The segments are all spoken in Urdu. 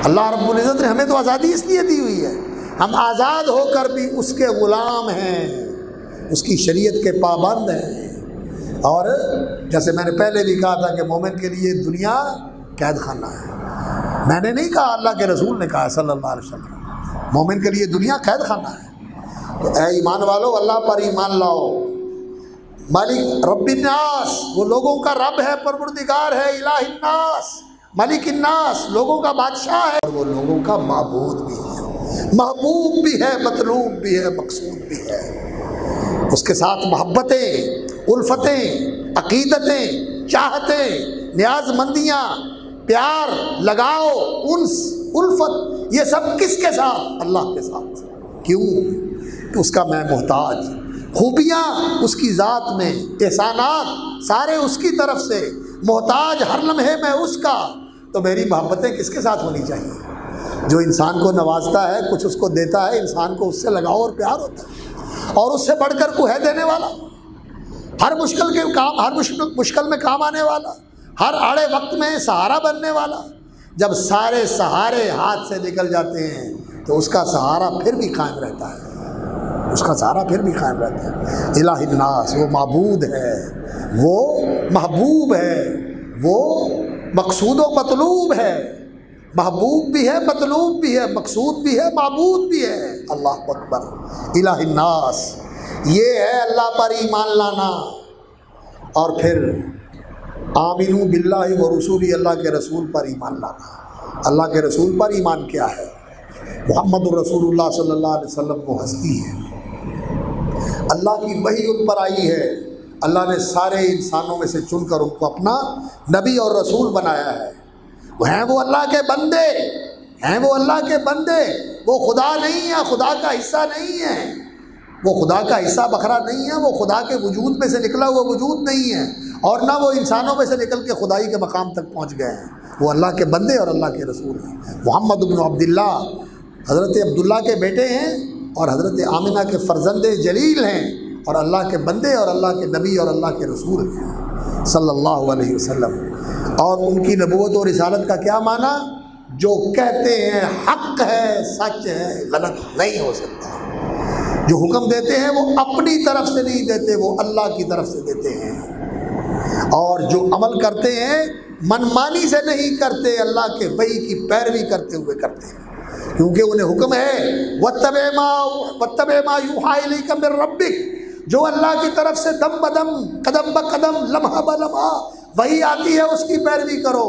اللہ رب العزت نے ہمیں تو آزادی اس لیے دی ہوئی ہے، ہم آزاد ہو کر بھی اس کے غلام ہیں، اس کی شریعت کے پابند ہیں۔ اور جیسے میں نے پہلے بھی کہا تھا کہ مومن کے لیے دنیا قید خانہ ہے، میں نے نہیں کہا، اللہ کے رسول نے کہا صلی اللہ علیہ وسلم، مومن کے لیے دنیا قید خانہ ہے۔ تو اے ایمان والو، اللہ پر ایمان لاؤ۔ مالک رب الناس، وہ لوگوں کا رب ہے، پروردگار ہے، الہ الناس، ملک الناس، لوگوں کا بادشاہ ہے، اور وہ لوگوں کا معبود بھی ہے، محبوب بھی ہے، مطلوب بھی ہے، مقصود بھی ہے۔ اس کے ساتھ محبتیں، الفتیں، عقیدتیں، چاہتیں، نیاز مندیاں، پیار، لگاؤ، انس، الفت، یہ سب کس کے ساتھ؟ اللہ کے ساتھ۔ کیوں کہ اس کا میں محتاج، خوبیاں اس کی ذات میں، احسانات سارے اس کی طرف سے، محتاج ہر لمحے میں اس کا۔ تو میری محبتیں کس کے ساتھ ہونی چاہیے؟ جو انسان کو نوازتا ہے، کچھ اس کو دیتا ہے، انسان کو اس سے لگاؤ اور پیار ہوتا ہے، اور اس سے بڑھ کر کوئی ہے دینے والا، ہر مشکل میں کام آنے والا، ہر آڑے وقت میں سہارا بننے والا۔ جب سارے سہارے ہاتھ سے نکل جاتے ہیں تو اس کا سہارا پھر بھی قائم رہتا ہے، اس کا سہارا پھر بھی قائم رہتا ہے۔ الہ الناس، وہ معبود ہے، وہ محبوب ہے، وہ مقصود و مطلوب ہے، محبوب بھی ہے، مطلوب بھی ہے، مقصود بھی ہے، معبود بھی ہے۔ اللہ اکبر، الہ الناس، یہ ہے اللہ پر ایمان لانا۔ اور پھر آمنو باللہ و رسولی، اللہ کے رسول پر ایمان لانا۔ اللہ کے رسول پر ایمان کیا ہے؟ محمد الرسول اللہ صلی اللہ علیہ وسلم وہ ہستی ہے، اللہ کی وحی ان پر آئی ہے، اللہ نے سارے انسانوں میں سے چن کر ان کو اپنا نبی اور رسول بنایا ہے۔ وہ ہیں وہ اللہ کے بندے، ہیں وہ اللہ کے بندے، وہ خدا نہیں ہے، خدا کا حصہ نہیں ہے، وہ خدا کا حصہ بکھرا نہیں ہے، وہ خدا کے وجود میں سے نکلا ہوا وجود نہیں ہے، اور نہ وہ انسانوں میں سے نکل کے خدائی کے مقام تک پہنچ گئے ہیں۔ وہ اللہ کے بندے اور اللہ کے رسول ہیں۔ محمد بن عبداللہ حضرت عبداللہ کے بیٹے ہیں اور حضرت آمنہ کے فرزند جلیل ہیں، اور اللہ کے بندے اور اللہ کے نبی اور اللہ کے رسول ہیں صلی اللہ علیہ وسلم۔ اور ان کی نبوت اور رسالت کا کیا معنی؟ جو کہتے ہیں حق ہے، سچ ہے، غلط نہیں ہو سکتا۔ جو حکم دیتے ہیں وہ اپنی طرف سے نہیں دیتے، وہ اللہ کی طرف سے دیتے ہیں، اور جو عمل کرتے ہیں منمانی سے نہیں کرتے، اللہ کے وحی کی پیروی کرتے ہوئے کرتے ہیں، کیونکہ انہیں حکم ہے وَاتَّبِعْ مَا يُوحَىٰ إِلَيْكَ مِن رَبِّكَ، جو اللہ کی طرف سے دم بدم، قدم بقدم، لمحہ بلمحہ وحی آتی ہے اس کی پیروی کرو۔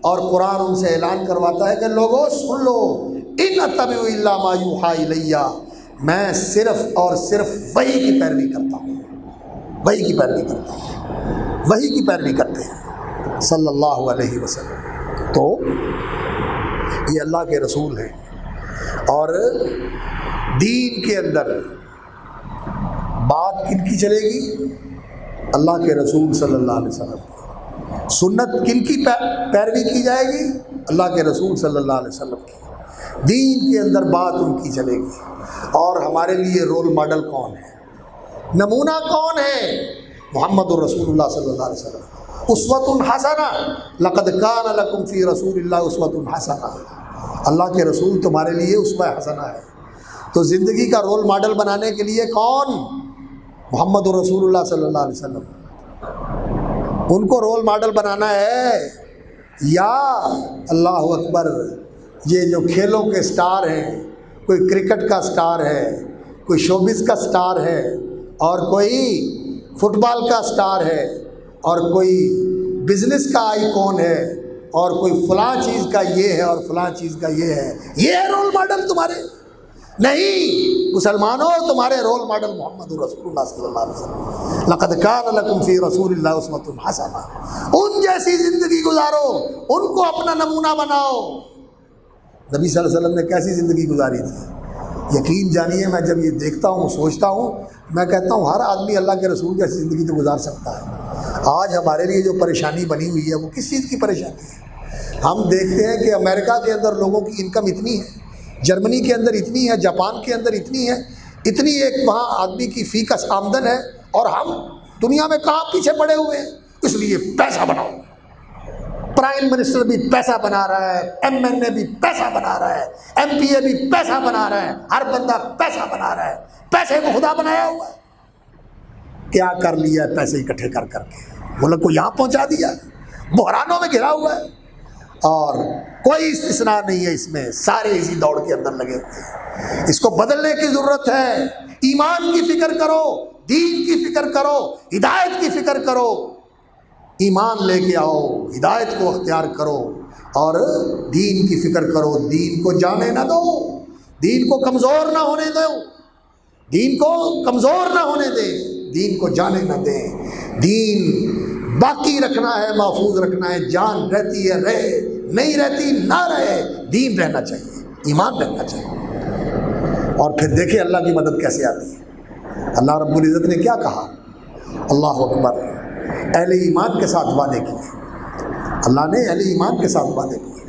اور قرآن ان سے اعلان کرواتا ہے کہ لوگوں سن لو، إِنْ أَتَّبِعُ إِلَّا مَا يُوحَىٰ إِلَيَّ، میں صرف اور صرف وحی کی پیروی کرتا ہوں، وحی کی پیروی کرتا ہوں، وحی کی پیروی کرتے ہیں صلی اللہ علیہ وسلم۔ تو یہ اللہ کے رسول ہیں، اور دین کے اندر بات کن کی چلے گی؟ اللہ کے رسول صلی اللہ علیہ وسلم کی۔ سنت کن کی پیروی کی جائے گی؟ اللہ کے رسول صلی اللہ علیہ وسلم کی۔ دین کے اندر بات ان کی چلے گی۔ اور ہمارے لیے رول ماڈل کون ہے، نمونہ کون ہے؟ محمد الرسول اللہ صلی اللہ علیہ وسلم۔ اسوۃ حسنہ، لقد کان لکم فی رسول اللہ اسوۃ حسنہ، اللہ کے رسول تمہارے لیے اسوہ حسنہ ہے۔ تو زندگی کا رول ماڈل بنانے کے لیے کون؟ محمد الرسول اللہ صلی اللہ علیہ وسلم۔ ان کو رول ماڈل بنانا ہے، یا اللہ اکبر، یہ جو کھیلوں کے سٹار ہیں، کوئی کرکٹ کا سٹار ہے، کوئی شوبز کا سٹار ہے، اور کوئی فٹ بال کا سٹار ہے، اور کوئی بزنس کا آئیکن ہے، اور کوئی فلاں چیز کا یہ ہے اور فلاں چیز کا یہ ہے، یہ ہے رول ماڈل تمہارے؟ نہیں، مسلمانوں، تمہارے رول ماڈل محمد رسول اللہ صلی اللہ علیہ وسلم۔ لقد کان لکم فی رسول اللہ اسوۃ حسنہ، ان جیسی زندگی گزارو، ان کو اپنا نمونہ بناؤ۔ نبی صلی اللہ علیہ وسلم نے کیسی زندگی گزاری تھی؟ یقین جانیے، میں جب یہ دیکھتا ہوں، سوچتا ہوں، میں کہتا ہوں ہر آدمی اللہ کے رسول جیسی زندگی تو گزار سکتا ہے۔ آج ہمارے لیے جو پریشانی بنی ہوئی ہے وہ کس چیز کی پریشانی ہے؟ ہم دیکھتے ہیں کہ امریکہ کے اندر لوگوں کی انکم اتنی ہے، جرمنی کے اندر اتنی ہے، جاپان کے اندر اتنی ہے، اتنی ایک وہاں آدمی کی فی کس آمدن ہے، اور ہم دنیا میں کہاں پیچھے پڑے ہوئے ہیں؟ اس لیے پیسہ بناؤ، پرائم منسٹر بھی پیسہ بنا رہا ہے، ایم این اے بھی پیسہ بنا رہا ہے، ایم پی اے بھی پیسہ بنا رہا ہے، ہر بندہ پیسہ بنا رہا ہے، پیسے کو خدا بنایا ہوا ہے۔ کیا کر لیا ہے پیسے اکٹھے کر کر کے، ملک کو یہاں پہنچا دیا، بحرانوں میں گھرا ہوا ہے، اور کوئی استثناء نہیں ہے اس میں، سارے اسی دوڑ کے اندر لگے ہوئے ہیں۔ اس کو بدلنے کی ضرورت ہے۔ ایمان کی فکر کرو، دین کی فکر کرو، ہدایت کی فکر کرو، ایمان لے کے آؤ، ہدایت کو اختیار کرو اور دین کی فکر کرو۔ دین کو جانے نہ دو، دین کو کمزور نہ ہونے دو، دین کو کمزور نہ ہونے دیں، دین کو جانے نہ دیں۔ دین باقی رکھنا ہے، محفوظ رکھنا ہے، جان رہتی ہے رہے، نہیں رہتی نہ رہے، دین رہنا چاہیے، ایمان رہنا چاہیے۔ اور پھر دیکھیں اللہ کی مدد کیسے آتی ہے۔ اللہ رب العزت نے کیا کہا؟ اللہ اکبر، اہل ایمان کے ساتھ وعدے کیے، اللہ نے اہل ایمان کے ساتھ وعدے کیے۔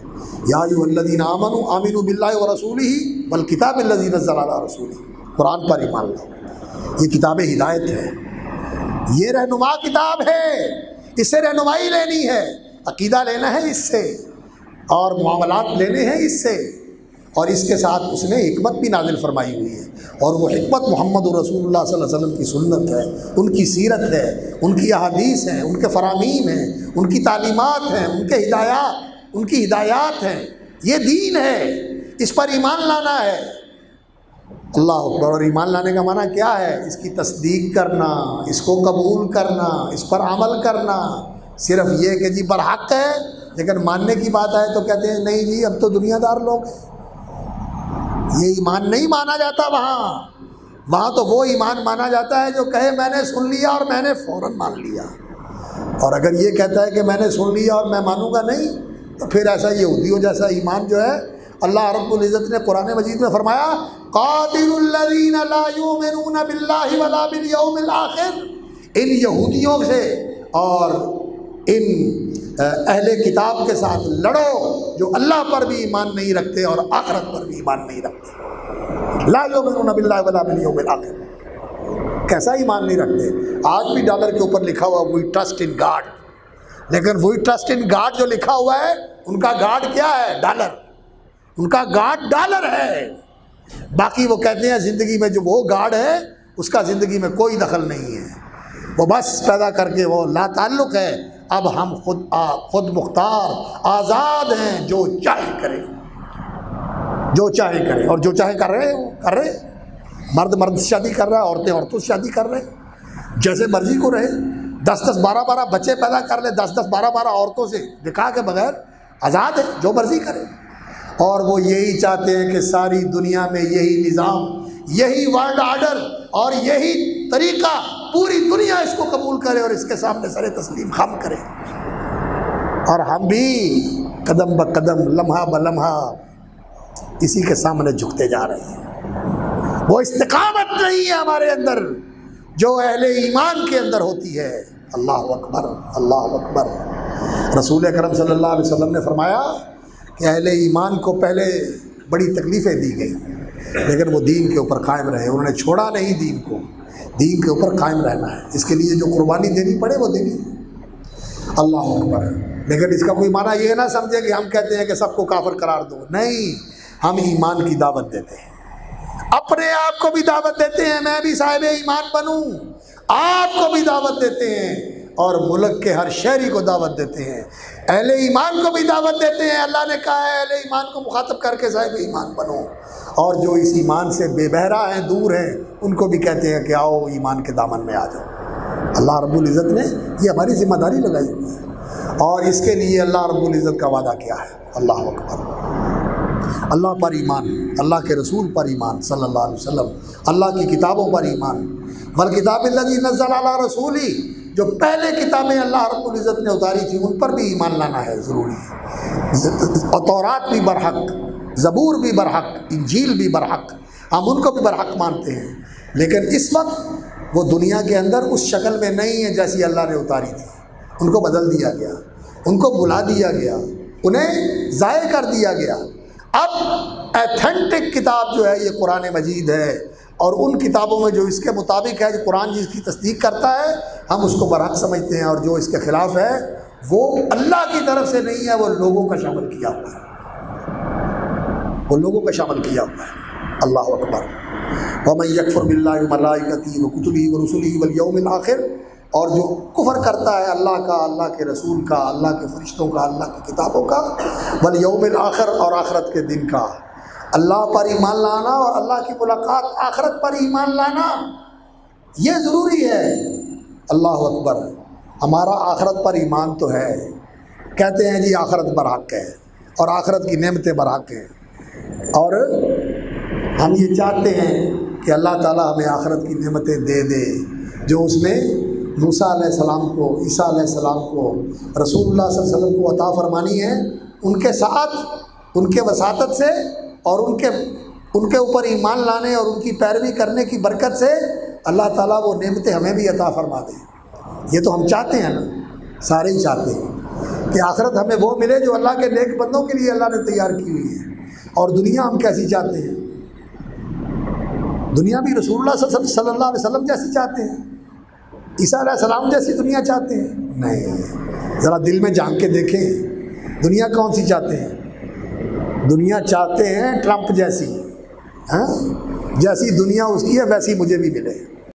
یا ایھا الذین آمنوا آمنوا باللہ ورسولہ والکتاب الذی نزل علی رسولہ، قرآن پر ایمان لاؤ، یہ کتاب ہدایت ہے، یہ رہنما کتاب ہے، اس سے رہنمائی لینی ہے، عقیدہ لینا ہے اس سے، اور معاملات لینے ہیں اس سے، اور اس کے ساتھ اس نے حکمت بھی نازل فرمائی ہوئی ہے، اور وہ حکمت محمد رسول اللہ صلی اللہ علیہ وسلم کی سنت ہے، ان کی سیرت ہے، ان کی احادیث ہیں، ان کے فرامین ہیں، ان کی تعلیمات ہیں، ان کی ہدایات ہیں، یہ دین ہے، اس پر ایمان لانا ہے۔ اللہ اکبر۔ اور ایمان لانے کا معنی کیا ہے؟ اس کی تصدیق کرنا، اس کو قبول کرنا، اس پر عمل کرنا۔ صرف یہ کہ جی برحق ہے، لیکن ماننے کی بات آئے تو کہتے ہیں نہیں جی اب تو دنیا دار لوگ ہیں، یہ ایمان نہیں مانا جاتا وہاں تو وہ ایمان مانا جاتا ہے جو کہے میں نے سن لیا اور میں نے فوراً مان لیا، اور اگر یہ کہتا ہے کہ میں نے سن لیا اور میں مانوں گا نہیں، تو پھر ایسا یہودیوں جیسا ایمان جو ہے اللہ رب العزت نے قرآن مجید میں فرمایا قاتل الذین لا یؤمنون باللہ ولا بالیوم الآخر، ان یہودیوں سے اور ان اہل کتاب کے ساتھ لڑو جو اللہ پر بھی ایمان نہیں رکھتے اور آخرت پر بھی ایمان نہیں رکھتے۔ لا یؤمنون باللہ ولا بالیوم الآخر، کیسا ایمان نہیں رکھتے؟ آج بھی ڈالر کے اوپر لکھا ہوا وی ٹرسٹ ان گاڈ، لیکن وی ٹرسٹ ان گاڈ جو لکھا ہوا ہے ان کا گاڈ کیا ہے؟ ڈالر، ان کا گاڈ ڈالر ہے۔ باقی وہ کہتے ہیں زندگی میں جو وہ گاڈ ہے اس کا زندگی میں کوئی دخل نہیں ہے، وہ بس پیدا کر کے وہ لا تعلق ہے۔ اب ہم خود مختار آزاد ہیں، جو چاہے کریں، جو چاہے کریں، اور جو چاہے کر رہے ہیں کر رہے ہیں۔ مرد سے شادی کر رہا ہے، عورتیں عورتوں سے شادی کر رہے ہیں، جیسے مرضی کو رہے، 10-10 12-12 بچے پیدا کر لے، 10-10 12-12 عورتوں سے نکاح کے بغیر، آزاد ہے، جو مرضی کرے۔ اور وہ یہی چاہتے ہیں کہ ساری دنیا میں یہی نظام، یہی ورلڈ آرڈر اور یہی طریقہ پوری دنیا اس کو قبول کرے اور اس کے سامنے سر تسلیم خم کرے، اور ہم بھی قدم بقدم لمحہ بلمحہ اسی کے سامنے جھکتے جا رہے ہیں۔ وہ استقامت نہیں ہے ہمارے اندر جو اہل ایمان کے اندر ہوتی ہے۔ اللہ اکبر، اللہ اکبر۔ رسول اکرم صلی اللہ علیہ وسلم نے فرمایا کہ اہل ایمان کو پہلے بڑی تکلیفیں دی گئی، لیکن وہ دین کے اوپر قائم رہے، انہوں نے چھوڑا نہیں دین کو، دین کے اوپر قائم رہنا ہے، اس کے لیے جو قربانی دینی پڑے وہ دینی ہے۔ اللہ اکبر۔ لیکن اس کا کوئی معنی یہ نہ سمجھے کہ ہم کہتے ہیں کہ سب کو کافر قرار دو، نہیں، ہم ایمان کی دعوت دیتے ہیں، اپنے آپ کو بھی دعوت دیتے ہیں میں بھی صاحب ایمان بنوں، آپ کو بھی دعوت دیتے ہیں، اور ملک کے ہر شہری کو دعوت دیتے ہیں، اہل ایمان کو بھی دعوت دیتے ہیں۔ اللہ نے کہا ہے اہل ایمان کو مخاطب کر کے صاحب ایمان بنو، اور جو اس ایمان سے بے بہرا ہیں، دور ہیں، ان کو بھی کہتے ہیں کہ آؤ ایمان کے دامن میں آ جاؤ۔ اللہ رب العزت نے یہ ہماری ذمہ داری لگائی ہوئی ہے، اور اس کے لیے اللہ رب العزت کا وعدہ کیا ہے۔ اللہ اکبر۔ اللہ پر ایمان، اللہ کے رسول پر ایمان صلی اللہ علیہ وسلم، اللہ کی کتابوں پر ایمان، والکتاب الذی نزل علی رسولہ، جو پہلے کتابیں اللہ رب العزت نے اتاری تھیں ان پر بھی ایمان لانا ہے، ضروری ہے۔ اور تورات بھی برحق، زبور بھی برحق، انجیل بھی برحق، ہم ان کو بھی برحق مانتے ہیں، لیکن اس وقت وہ دنیا کے اندر اس شکل میں نہیں ہے جیسی اللہ نے اتاری تھی، ان کو بدل دیا گیا، ان کو بلا دیا گیا، انہیں ضائع کر دیا گیا۔ اب ایتھنٹک کتاب جو ہے یہ قرآن مجید ہے، اور ان کتابوں میں جو اس کے مطابق ہے، جو قرآن جس کی تصدیق کرتا ہے ہم اس کو برحق سمجھتے ہیں، اور جو اس کے خلاف ہے وہ اللہ کی طرف سے نہیں ہے، وہ لوگوں کا شامل کیا ہوا ہے، وہ لوگوں کا شامل کیا ہوا ہے۔ اللہ اکبر۔ وَمَن يَكْفُرْ بِاللَّهِ وَمَلَائِكَتِهِ وَكُتُبِهِ وَرُسُلِهِ وَالْيَوْمِ الْآخِرِ، اور جو کفر کرتا ہے اللہ کا، اللہ کے رسول کا، اللہ کے فرشتوں کا، اللہ کی کتابوں کا، وَالْيَوْمِ الْآخِرِ، اور آخرت کے دن کا، اللہ پر ایمان لانا اور اللہ کی ملاقات، آخرت پر ایمان لانا یہ ضروری ہے۔ اللہ اکبر۔ ہمارا آخرت پر ایمان تو ہے، کہتے ہیں جی آخرت برحق ہے اور آخرت کی نعمتیں برحق ہیں، اور ہم یہ چاہتے ہیں کہ اللہ تعالیٰ ہمیں آخرت کی نعمتیں دے دے جو اس نے موسیٰ علیہ السلام کو، عیسیٰ علیہ السلام کو، رسول اللہ صلی اللہ علیہ وسلم کو عطا فرمانی ہے، ان کے ساتھ، ان کے وساطت سے اور ان کے اوپر ایمان لانے اور ان کی پیروی کرنے کی برکت سے اللہ تعالیٰ وہ نعمتیں ہمیں بھی عطا فرما دے۔ یہ تو ہم چاہتے ہیں نا، سارے ہی چاہتے ہیں کہ آخرت ہمیں وہ ملے جو اللہ کے نیک بندوں کے لیے اللہ نے تیار کی ہوئی ہے۔ اور دنیا ہم کیسی چاہتے ہیں؟ دنیا بھی رسول اللہ صلی اللہ علیہ وسلم جیسی چاہتے ہیں، عیسیٰ علیہ السلام جیسی دنیا چاہتے ہیں؟ نہیں، ذرا دل میں جھانک کے دیکھیں، دنیا کون سی چاہتے ہیں؟ دنیا چاہتے ہیں ٹرمپ جیسی، جیسی دنیا اس کی ہے ویسی مجھے بھی ملے۔